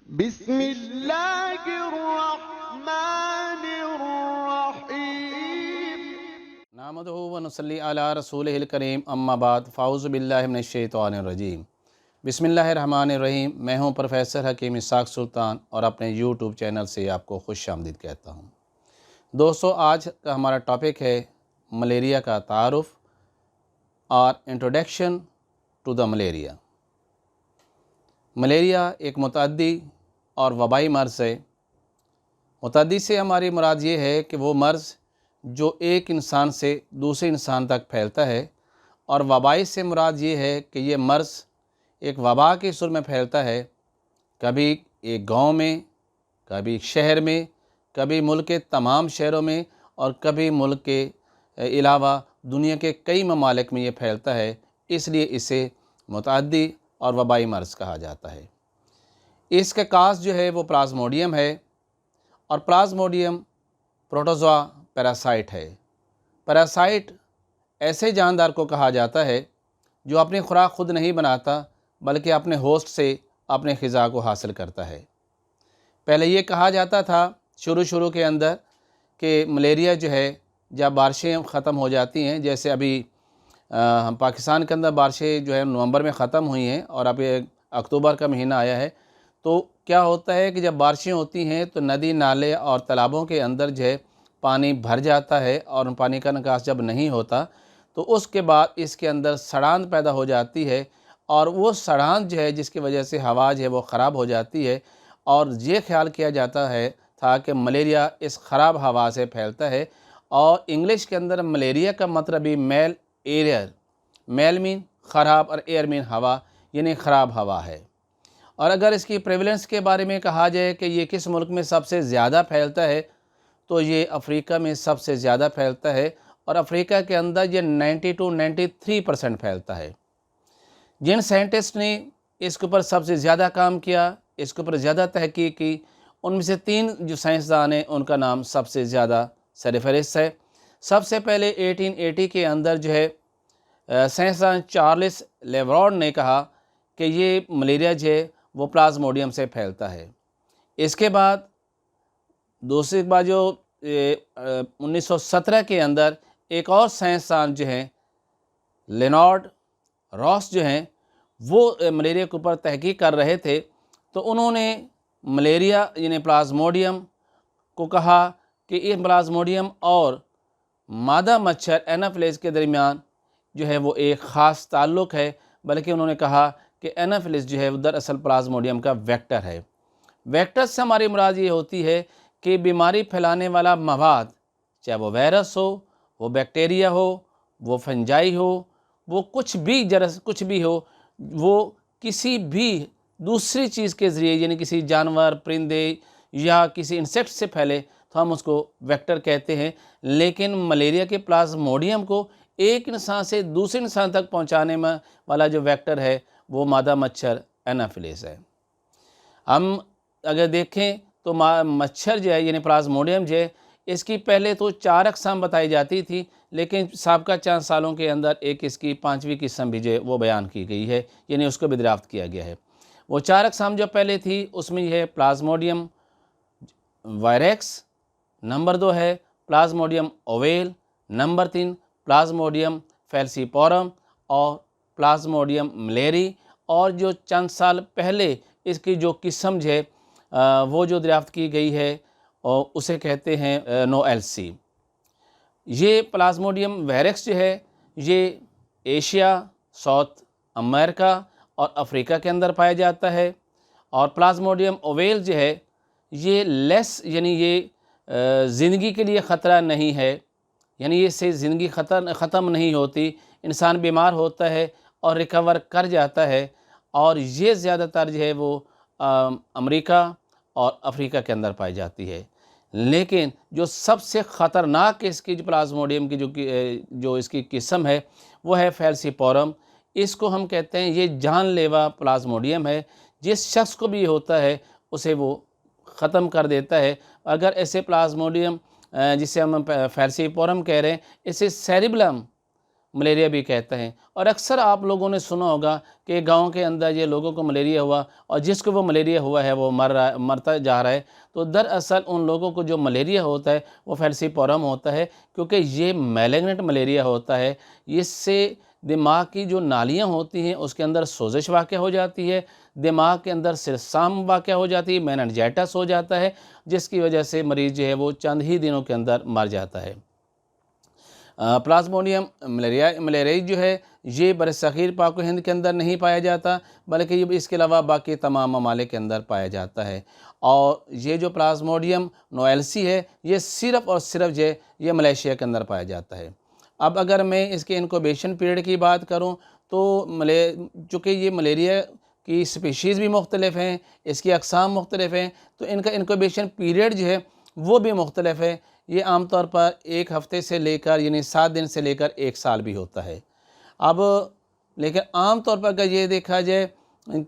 बिस्मिल्लाहिर्रहमानिर्रहीम। नामदहु व नसल्ली अला रसूलिहिल करीम अम्मा बाद फ़ाऊज़ु बिल्लाहि मिनश्शैतानिर्रजीम। बिस्मिल्लाहिर्रहमानिर्रहीम। मैं हूँ प्रोफेसर हकीम इसाक सुल्तान और अपने यूट्यूब चैनल से आपको खुशामदीद कहता हूँ। दोस्तों, आज का हमारा टॉपिक है मलेरिया का तारुफ़ और introduction to the malaria. Malaria एक मुतअद्दी और वबाई मर्ज़ है। मुतअद्दी से हमारी मुराद ये है कि वो मर्ज़ जो एक इंसान से दूसरे इंसान तक फैलता है, और वबाई से मुराद ये है कि ये मर्ज़ एक वबा के सुर में फैलता है। कभी एक गांव में, कभी एक शहर में, कभी मुल्क के तमाम शहरों में, और कभी मुल्क के अलावा दुनिया के कई ममालिक में ये फैलता है। इसलिए इसे मुतअद्दी और वबाई मर्ज़ कहा जाता है। इसका काज जो है वो प्लाज्मोडियम है, और प्लाज्मोडियम प्रोटोज़ोआ पैरासाइट है। पैरासाइट ऐसे जानदार को कहा जाता है जो अपनी खुराक खुद नहीं बनाता, बल्कि अपने होस्ट से अपने ग़िज़ा को हासिल करता है। पहले ये कहा जाता था शुरू के अंदर कि मलेरिया जो है जब बारिशें ख़त्म हो जाती हैं, जैसे अभी हम पाकिस्तान के अंदर बारिशें जो है नवंबर में ख़त्म हुई हैं और अभी अक्टूबर का महीना आया है, तो क्या होता है कि जब बारिशें होती हैं तो नदी नाले और तालाबों के अंदर जो है पानी भर जाता है, और पानी का निकास जब नहीं होता तो उसके बाद इसके अंदर सड़ांध पैदा हो जाती है, और वो सड़ांध जो है जिसकी वजह से हवा जो है वो ख़राब हो जाती है। और ये ख्याल किया जाता है था कि मलेरिया इस ख़राब हवा से फैलता है। और इंग्लिश के अंदर मलेरिया का मतलब भी मेल एयर, मेल मीन ख़राब और एयर मीन हवा, यानी ख़राब हवा है। और अगर इसकी प्रेवलेंस के बारे में कहा जाए कि ये किस मुल्क में सबसे ज़्यादा फैलता है, तो ये अफ़्रीका में सबसे ज़्यादा फैलता है, और अफ़्रीका के अंदर ये 90 to 93% फैलता है। जिन साइंटिस्ट ने इसके ऊपर सबसे ज़्यादा काम किया, इसके ऊपर ज़्यादा तहकीक की, उनमें से 3 जो साइंसदान हैं उनका नाम सबसे ज़्यादा सरफ़हरिस्त है। सबसे पहले 1880 के अंदर जो है साइंसदान चार्ल्स लेवरॉड ने कहा कि ये मलेरिया जो है वो प्लाज्मोडियम से फैलता है। इसके बाद दूसरी बात जो 1917 के अंदर एक और साइंसदान जो हैं लेनार्ड रॉस जो हैं वो मलेरिया के ऊपर तहकीक कर रहे थे, तो उन्होंने मलेरिया यानी प्लाज्मोडियम को कहा कि इस प्लाज्मोडियम और मादा मच्छर एनाफिलिस के दरमियान जो है वो एक ख़ास ताल्लुक़ है, बल्कि उन्होंने कहा कि एनाफिलिस जो है वो दरअसल प्लाज्मोडियम का वेक्टर है। वेक्टर से हमारी मुराद ये होती है कि बीमारी फैलाने वाला मवाद, चाहे वो वायरस हो, वो बैक्टीरिया हो, वो फंजाई हो, वो कुछ भी जरस कुछ भी हो, वो किसी भी दूसरी चीज़ के ज़रिए यानी किसी जानवर, परिंदे या किसी इंसेक्ट से फैले तो हम उसको वेक्टर कहते हैं। लेकिन मलेरिया के प्लाज्मोडियम को एक इंसान से दूसरे इंसान तक पहुंचाने में वाला जो वेक्टर है वो मादा मच्छर एनाफिलिस है। हम अगर देखें तो मच्छर जो है यानी प्लाज्मोडियम जो है, इसकी पहले तो 4 अक़साम बताई जाती थी, लेकिन साबका चंद सालों के अंदर एक इसकी 5वीं किस्म भी जो है वो बयान की गई है, यानी उसको भी दरियाफ्त किया गया है। वो 4 अक़साम जो पहले थी उसमें यह है प्लाज्मोडियम वायरेक्स, नंबर 2 है प्लाज्मोडियम ओवेल, नंबर 3 प्लाज्मोडियम फैल्सीपोरम और प्लाज्मोडियम मलेरी। और जो चंद साल पहले इसकी जो किस्म है वो जो दरियाफ्त की गई है और उसे कहते हैं नोएल्सी। ये प्लाज्मोडियम वायरेक्स जो है ये एशिया, साउथ अमेरिका और अफ्रीका के अंदर पाया जाता है। और प्लाज्मोडियम ओवेल जो है ये लेस यानी ये ज़िंदगी के लिए ख़तरा नहीं है, यानी इससे ज़िंदगी ख़त्म नहीं होती, इंसान बीमार होता है और रिकवर कर जाता है। और ये ज़्यादातर जो है वो अमेरिका और अफ्रीका के अंदर पाई जाती है। लेकिन जो सबसे ख़तरनाक इसकी जो प्लाज्मोडियम की जो इसकी किस्म है वो है फैल्सीपोरम। इसको हम कहते हैं ये जानलेवा प्लाज्मोडियम है, जिस शख्स को भी होता है उसे वो ख़त्म कर देता है। अगर ऐसे प्लाज्मोडियम जिसे हम फैल्सीपोरम कह रहे हैं, इसे सेरिबलम मलेरिया भी कहते हैं। और अक्सर आप लोगों ने सुना होगा कि गांव के अंदर ये लोगों को मलेरिया हुआ और जिसको वो मलेरिया हुआ है वो मरता जा रहा है। तो दरअसल उन लोगों को जो मलेरिया होता है वो फैलसीपोरम होता है, क्योंकि ये मैलिग्नेंट मलेरिया होता है। इससे दिमाग की जो नालियाँ होती हैं उसके अंदर सोजिश वाक़ हो जाती है, दिमाग के अंदर सिरसाम वाक़ हो जाती है, मेनिंजाइटिस हो जाता है, जिसकी वजह से मरीज़ जो है वो चंद ही दिनों के अंदर मर जाता है। प्लाज्मोडियम मलेरियाई जो है ये बरसग़ीर पाक व हिंद के अंदर नहीं पाया जाता, बल्कि ये इसके अलावा बाकी तमाम ममालिक के अंदर पाया जाता है। और ये जो प्लाज्मोडियम नोएल्सी है ये सिर्फ़ और सिर्फ जो है ये मलेशिया के अंदर पाया जाता है। अब अगर मैं इसके इनक्यूबेशन पीरियड की बात करूँ तो चूँकि ये मलेरिया की स्पीशीज़ भी मुख्तलिफ़ हैं, इसकी अक़साम मुख्तलिफ़ हैं, तो इनका इनक्यूबेशन पीरियड जो है वो भी मुख्तलिफ़ है। ये आमतौर पर 1 हफ़्ते से लेकर यानी 7 दिन से लेकर 1 साल भी होता है। अब लेकिन आम तौर पर अगर ये देखा जाए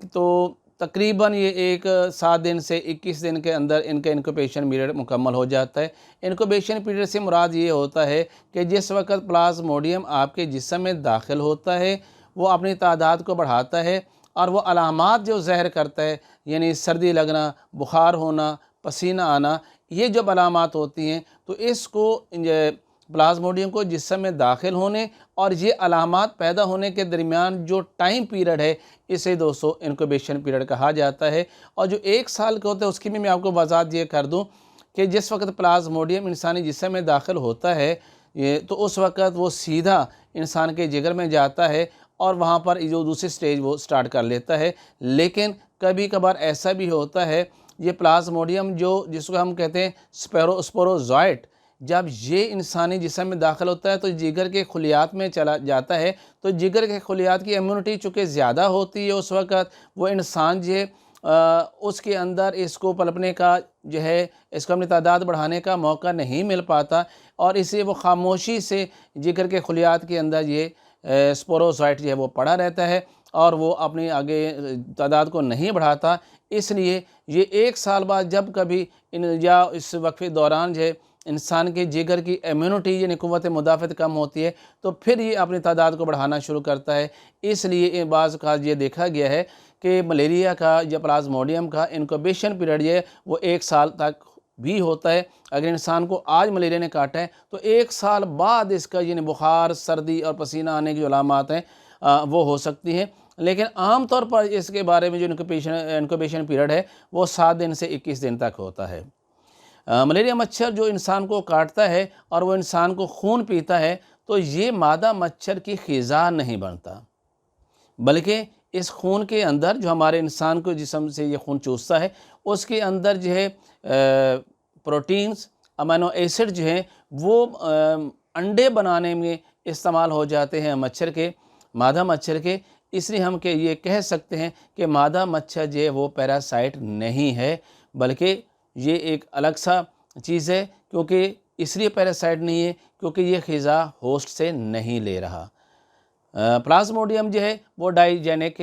तो तकरीबन ये 7 दिन से 21 दिन के अंदर इनका इनक्यूबेशन पीरियड मुकम्मल हो जाता है। इनक्यूबेशन पीरियड से मुराद ये होता है कि जिस वक़्त प्लाज्मोडियम आपके जिस्म में दाखिल होता है वो अपनी तादाद को बढ़ाता है और वो अलामात जो ज़ाहिर करता है, यानी सर्दी लगना, बुखार होना, पसीना आना, ये जब अलामात होती हैं तो इसको प्लाज्मोडियम को जिस्म में दाखिल होने और ये अलामात पैदा होने के दरमियान जो टाइम पीरियड है इसे दोस्तों इनक्यूबेशन पीरियड कहा जाता है। और जो 1 साल का होता है उसकी भी मैं आपको वज़ाहत ये कर दूं कि जिस वक्त प्लाज्मोडियम इंसानी जिस्म में दाखिल होता है ये तो उस वक़्त वो सीधा इंसान के जिगर में जाता है और वहाँ पर जो दूसरी स्टेज वो स्टार्ट कर लेता है। लेकिन कभी कभार ऐसा भी होता है ये प्लाज्मोडियम जिसको हम कहते हैं स्पोरोज़ोइट, जब ये इंसानी जिस्म में दाखिल होता है तो जिगर के खुलियात में चला जाता है। तो जिगर के खुलियात की इम्यूनिटी चूँकि ज़्यादा होती है उस वक़्त वो इंसान जो है उसके अंदर इसको पनपने का जो है इसको अपनी तादाद बढ़ाने का मौका नहीं मिल पाता और इसलिए वो खामोशी से जिगर के खुलियात के अंदर ये स्पोरोज़ोइट जो है वो पड़ा रहता है और वो अपनी आगे तादाद को नहीं बढ़ाता। इसलिए ये 1 साल बाद जब कभी इन या इस वक्फे दौरान जो है इंसान के जिगर की इम्यूनिटी यानी क़ुव्वत मुदाफ़त कम होती है तो फिर ये अपनी तादाद को बढ़ाना शुरू करता है। इसलिए बाज़ का ये देखा गया है कि मलेरिया का या प्लाज्मोडियम का इनक्यूबेशन पीरियड ये वो 1 साल तक भी होता है। अगर इंसान को आज मलेरिया ने काटा है तो 1 साल बाद इसका यानी बुखार, सर्दी और पसीना आने की जो अलामात हैं वो हो सकती हैं। लेकिन आम तौर पर इसके बारे में जो इनक्यूबेशन पीरियड है वो 7 दिन से 21 दिन तक होता है। मलेरिया मच्छर जो इंसान को काटता है और वो इंसान को खून पीता है तो ये मादा मच्छर की ख़िज़ा नहीं बनता, बल्कि इस खून के अंदर जो हमारे इंसान को जिस्म से ये खून चूसता है उसके अंदर जो है प्रोटीन्स, अमीनो एसिड जो हैं वो अंडे बनाने में इस्तेमाल हो जाते हैं मच्छर के, मादा मच्छर के। इसलिए हम ये कह सकते हैं कि मादा मच्छर जो है वो पैरासाइट नहीं है, बल्कि ये एक अलग सा चीज़ है। क्योंकि इसलिए पैरासाइट नहीं है क्योंकि ये ख़िज़ा होस्ट से नहीं ले रहा। प्लाज्मोडियम जो है वो डाइजेनेटिक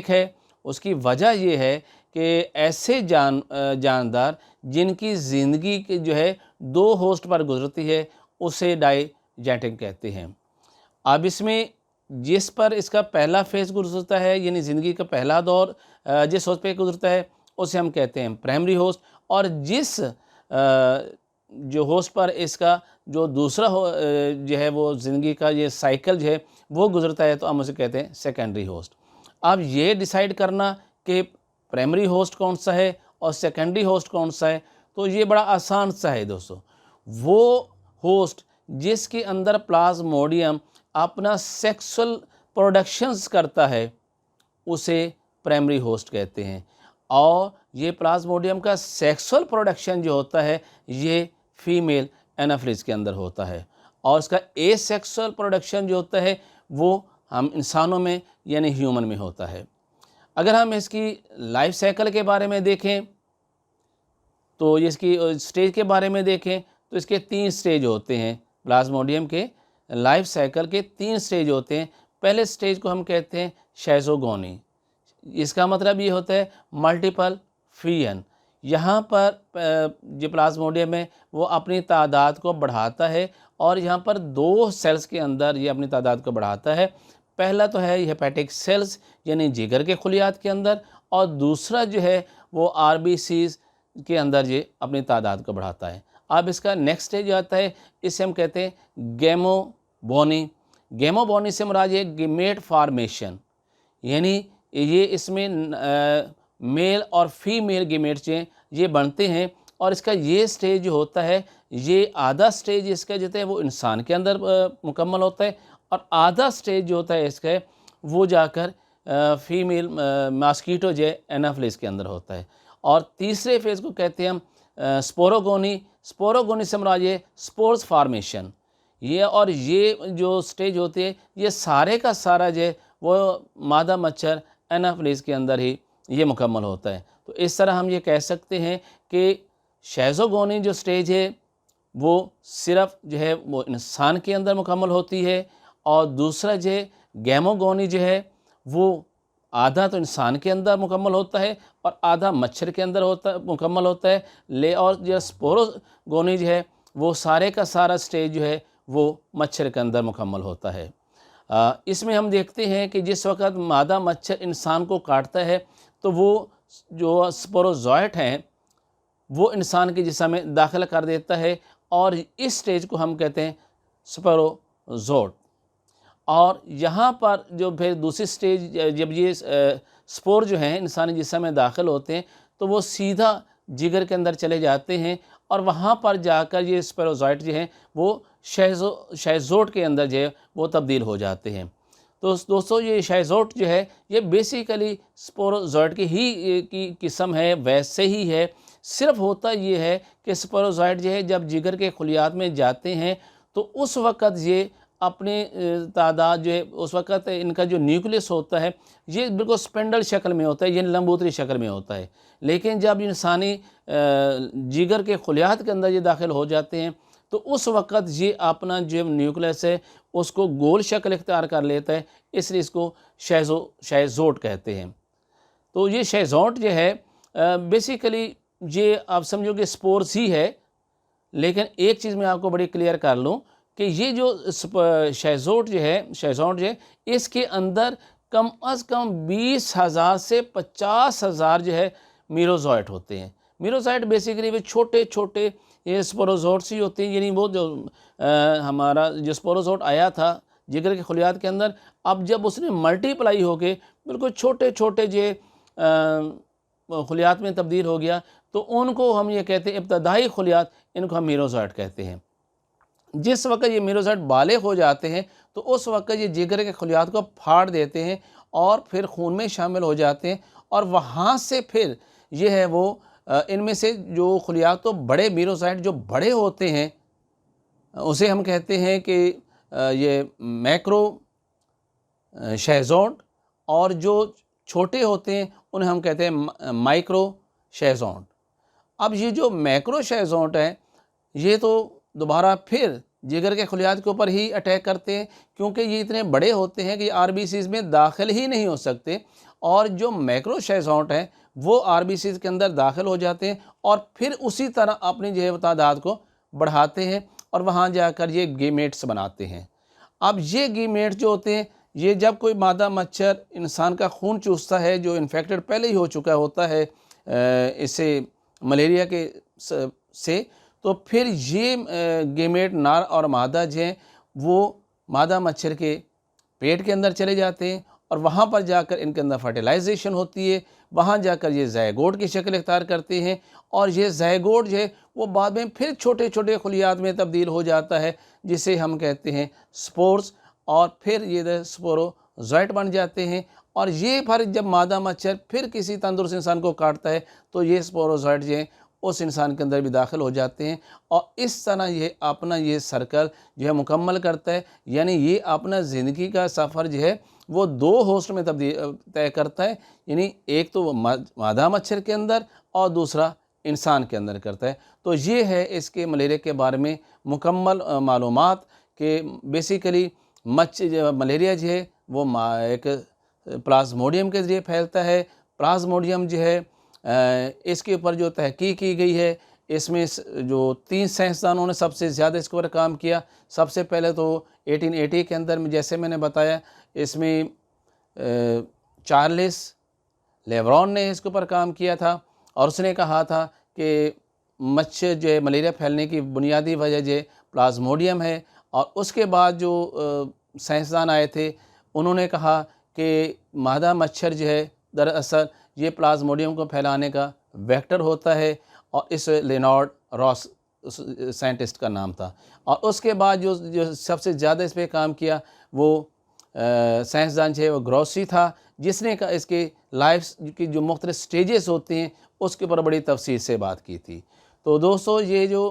है। उसकी वजह ये है कि ऐसे जानदार जिनकी ज़िंदगी की जो है 2 होस्ट पर गुजरती है उसे डाइजेनेटिक कहते हैं। अब इसमें जिस पर इसका पहला फेज़ गुजरता है यानी ज़िंदगी का पहला दौर जिस होस्ट पे गुजरता है उसे हम कहते हैं प्राइमरी होस्ट, और जिस जो होस्ट पर इसका जो दूसरा जो है वो ज़िंदगी का ये साइकिल जो है वो गुजरता है तो हम उसे कहते हैं सेकेंडरी होस्ट। अब ये डिसाइड करना कि प्राइमरी होस्ट कौन सा है और सेकेंडरी होस्ट कौन सा है तो ये बड़ा आसान सा है दोस्तों। वो होस्ट जिसके अंदर प्लाज्मोडियम अपना सेक्सुअल प्रोडक्शंस करता है उसे प्राइमरी होस्ट कहते हैं। और ये प्लाज्मोडियम का सेक्सुअल प्रोडक्शन जो होता है ये फीमेल एनाफिलिस के अंदर होता है और इसका एसेक्सुअल प्रोडक्शन जो होता है वो हम इंसानों में यानी ह्यूमन में होता है। अगर हम इसकी लाइफ साइकिल के बारे में देखें तो इसकी स्टेज के बारे में देखें तो इसके 3 स्टेज होते हैं। प्लाज्मोडियम के लाइफ साइकिल के 3 स्टेज होते हैं। पहले स्टेज को हम कहते हैं शैज़ोगोनी। इसका मतलब ये होता है मल्टीपल फियन, यहाँ पर जो प्लाज्मोडियम है वो अपनी तादाद को बढ़ाता है और यहाँ पर 2 सेल्स के अंदर ये अपनी तादाद को बढ़ाता है। पहला तो है हेपेटिक सेल्स यानी जिगर के खुलियात के अंदर, और दूसरा जो है वो आरबीसीज के अंदर ये अपनी तादाद को बढ़ाता है। अब इसका नेक्स्ट स्टेज आता है, इसे हम कहते हैं गैमोबोनी। गैमोबोनी से मुराद ये गीमेट फॉर्मेशन, यानी ये इसमें मेल और फीमेल गीमेट्स जो हैं ये बनते हैं। और इसका ये स्टेज जो होता है, ये आधा स्टेज इसका जो है वो इंसान के अंदर मुकम्मल होता है, और आधा स्टेज जो होता है इसका वो जाकर फीमेल मॉस्कीटो जो है एनाफिलिस के अंदर होता है। और तीसरे फेज़ को कहते हैं हम स्पोरोगोनी। स्पोरोगोनी से मुराद ये स्पोर्स फार्मेशन, ये और ये जो स्टेज होती है ये सारे का सारा जो है वो मादा मच्छर एनाफिलिस के अंदर ही ये मुकम्मल होता है। तो इस तरह हम ये कह सकते हैं कि शैज़ोगोनी जो स्टेज है वो सिर्फ जो है वो इंसान के अंदर मुकम्मल होती है, और दूसरा जो है गैमोगोनी जो है वो आधा तो इंसान के अंदर मुकम्मल होता है और आधा मच्छर के अंदर मुकम्मल होता है। और जो स्पोरोगोनी जो है वो सारे का सारा स्टेज जो है वो मच्छर के अंदर मुकम्मल होता है। इसमें हम देखते हैं कि जिस वक़्त मादा मच्छर इंसान को काटता है तो वो जो स्पोरोज़ोइट हैं वो इंसान के जिस्म में दाखिल कर देता है, और इस स्टेज को हम कहते हैं स्पोरोज़ोट। और यहाँ पर जो फिर दूसरी स्टेज, जब ये स्पोर जो हैं इंसानी जिस्म में दाखिल होते हैं तो वो सीधा जिगर के अंदर चले जाते हैं, और वहाँ पर जाकर ये स्पोरोज़ोइट जो हैं वो शैज़ोट के अंदर जो है वो तब्दील हो जाते हैं। तो दोस्तों ये शैज़ोट जो है ये बेसिकली स्पोरोज़ोइट की किस्म है, वैसे ही है। सिर्फ होता ये है कि स्पोरोज़ोइट जो है जब जिगर के खुलियात में जाते हैं तो उस वक़्त ये अपनी तादाद जो है, उस वक़्त इनका जो न्यूक्लियस होता है ये बिल्कुल स्पेंडल शक्ल में होता है, यानी लंबूतरी शक्ल में होता है। लेकिन जब इंसानी जिगर के खुलियात के अंदर ये दाखिल हो जाते हैं तो उस वक़्त ये अपना जो न्यूक्लियस है उसको गोल शक्ल इख्तियार कर लेता है, इसलिए इसको शैज़ोट कहते हैं। तो ये शैज़ोट जो है बेसिकली ये आप समझो कि स्पोर्स ही है। लेकिन एक चीज़ मैं आपको बड़ी क्लियर कर लूँ कि ये जो शैज़ोट जो है इसके अंदर कम अज़ कम 20,000 से 50,000 जो है मीरोज़ोइट होते हैं। मीरोज़ोइट बेसिकली वे छोटे छोटे ये स्पोरोज़ोट्स ही होते हैं, यानी वो जो हमारा जो स्पोरोज़ोट आया था जिगर के खुलियात के अंदर, अब जब उसने मल्टीप्लाई होके बिल्कुल छोटे छोटे जो खुलियात में तब्दील हो गया तो उनको हम ये कहते हैं इब्तदाई खुलियात, इनको हम मीरोज़ोइट कहते हैं। जिस वक्त ये मीरोज़ोइट बालिग हो जाते हैं तो उस वक्त ये जिगर के खुलियात को फाड़ देते हैं और फिर खून में शामिल हो जाते हैं, और वहाँ से फिर ये है वो इनमें से जो खुलियात तो बड़े मीरोज़ोइट जो बड़े होते हैं उसे हम कहते हैं कि ये मैक्रो शैज़ोट, और जो छोटे होते हैं उन्हें हम कहते हैं माइक्रो शैज़ोट। अब ये जो मैक्रो शैज़ोट है ये तो दोबारा फिर जिगर के खुलियात के ऊपर ही अटैक करते हैं, क्योंकि ये इतने बड़े होते हैं कि आरबीसीज़ में दाखिल ही नहीं हो सकते, और जो मैक्रो शैज़ोट हैं वो आरबीसीज़ के अंदर दाखिल हो जाते हैं और फिर उसी तरह अपनी जो है तादाद को बढ़ाते हैं और वहाँ जाकर ये गीमेट्स बनाते हैं। अब ये गीमेट्स जो होते हैं ये जब कोई मादा मच्छर इंसान का खून चूसता है जो इन्फेक्टेड पहले ही हो चुका होता है इससे मलेरिया के से, तो फिर ये गीमेट नार और मादा जो हैं वो मादा मच्छर के पेट के अंदर चले जाते हैं और वहाँ पर जाकर इनके अंदर फर्टिलाइजेशन होती है, वहाँ जाकर ये ज़ायगोट की शक्ल इख्तियार करते हैं, और ये ज़ायगोट जो है वो बाद में फिर छोटे छोटे खुलियात में तब्दील हो जाता है जिसे हम कहते हैं स्पोर्स, और फिर ये स्पोरोज़ोइट बन जाते हैं। और ये फिर जब मादा मच्छर फिर किसी तंदुरुस्त इंसान को काटता है तो ये स्पोरोज़ोइट जो है उस इंसान के अंदर भी दाखिल हो जाते हैं, और इस तरह ये अपना ये सर्कल जो है मुकम्मल करता है। यानी ये अपना ज़िंदगी का सफ़र जो है वो 2 होस्ट में तय करता है, यानी एक तो मादा मच्छर के अंदर और दूसरा इंसान के अंदर करता है। तो ये है इसके मलेरिया के बारे में मुकम्मल मालूमात कि बेसिकली मलेरिया जो है वो एक प्लाज्मोडियम के ज़रिए फैलता है। प्लाज्मोडियम जो है इसके ऊपर जो तहकीक की गई है, इसमें जो 3 साइंसदानों ने सबसे ज़्यादा इसके ऊपर काम किया। सबसे पहले तो 1880 के अंदर में, जैसे मैंने बताया, इसमें चार्ल्स लेब्रॉन ने इसके ऊपर काम किया था और उसने कहा था कि मच्छर जो है मलेरिया फैलने की बुनियादी वजह जो प्लाज्मोडियम है। और उसके बाद जो साइंसदान आए थे, उन्होंने कहा कि मादा मच्छर जो है दरअसल ये प्लाज्मोडियम को फैलाने का वेक्टर होता है, और इस लेनार्ड रॉस उस साइंटिस्ट का नाम था। और उसके बाद जो सबसे ज़्यादा इस पर काम किया वो साइंसदान जो है वो ग्रॉसी था, जिसने का इसके लाइफ की जो मुख्तलिफ स्टेजेस होती हैं उसके ऊपर बड़ी तफसील से बात की थी। तो दोस्तों, ये जो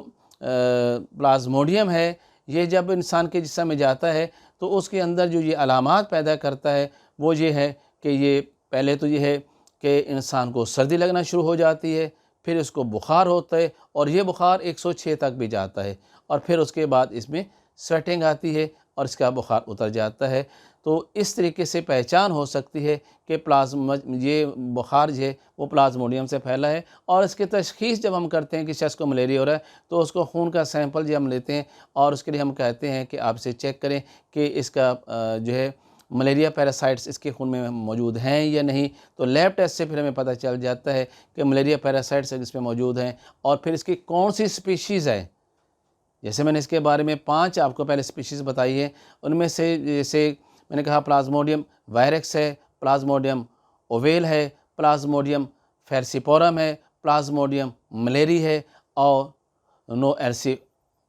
प्लाज्मोडियम है, ये जब इंसान के जिस्म में जाता है तो उसके अंदर जो ये अलामात पैदा करता है वो ये है कि ये पहले तो ये है कि इंसान को सर्दी लगना शुरू हो जाती है, फिर इसको बुखार होता है और ये बुखार 106 तक भी जाता है, और फिर उसके बाद इसमें स्वेटिंग आती है और इसका बुखार उतर जाता है। तो इस तरीके से पहचान हो सकती है कि ये बुखार जो है वो प्लाज्मोडियम से फैला है। और इसकी तशख़ीस जब हम करते हैं कि शख्स को मलेरिया हो रहा है, तो उसको खून का सैंपल जो हम लेते हैं और उसके लिए हम कहते हैं कि आप इसे चेक करें कि इसका जो है मलेरिया पैरासाइट्स इसके खून में मौजूद हैं या नहीं। तो लैब टेस्ट से फिर हमें पता चल जाता है कि मलेरिया पैरासाइट्स इसमें मौजूद हैं, और फिर इसकी कौन सी स्पीशीज़ है। जैसे मैंने इसके बारे में 5 आपको पहले स्पीशीज़ बताई है, उनमें से जैसे मैंने कहा प्लाज्मोडियम वायरेक्स है, प्लाज्मोडियम ओवेल है, प्लाज्मोडियम फेरसिपोरम है, प्लाज्मोडियम मलेरी है और नो एल्सी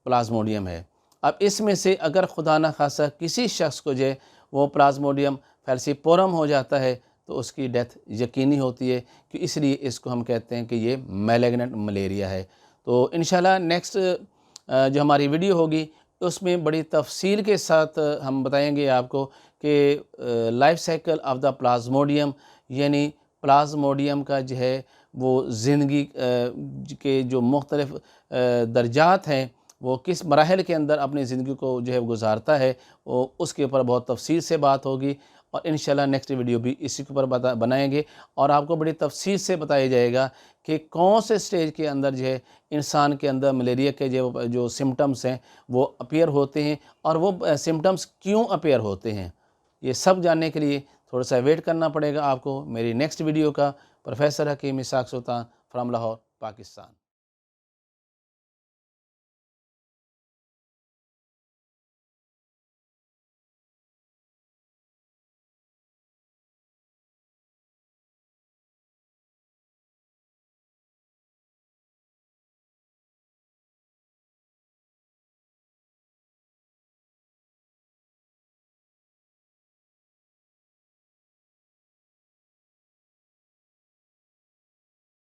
प्लाज्मोडियम है। अब इसमें से अगर खुदा न खासा किसी शख्स को जो है वो प्लाज्मोडियम फेरसिपोरम हो जाता है तो उसकी डेथ यकीनी होती है, कि इसलिए इसको हम कहते हैं कि ये मैलिग्नेंट मलेरिया है। तो इंशाल्लाह नेक्स्ट जो हमारी वीडियो होगी उसमें बड़ी तफसील के साथ हम बताएंगे आपको कि life cycle of the Plasmodium, यानी प्लाज्मोडियम का जो है वो ज़िंदगी के जो मुख्तलिफ़ दर्जात हैं वो किस मराहल के अंदर अपनी ज़िंदगी को जो है गुजारता है, वो उसके ऊपर बहुत तफसील से बात होगी। और इंशाल्लाह नेक्स्ट वीडियो भी इसी के ऊपर बनाएंगे और आपको बड़ी तफसील से बताया जाएगा कि कौन से स्टेज के अंदर जो है इंसान के अंदर मलेरिया के जो सिम्टम्स हैं वो अपीयर होते हैं, और वो सिम्टम्स क्यों अपीयर होते हैं। ये सब जानने के लिए थोड़ा सा वेट करना पड़ेगा आपको मेरी नेक्स्ट वीडियो का। Professor Hakim Ishaq Sultan from Lahore, Pakistan.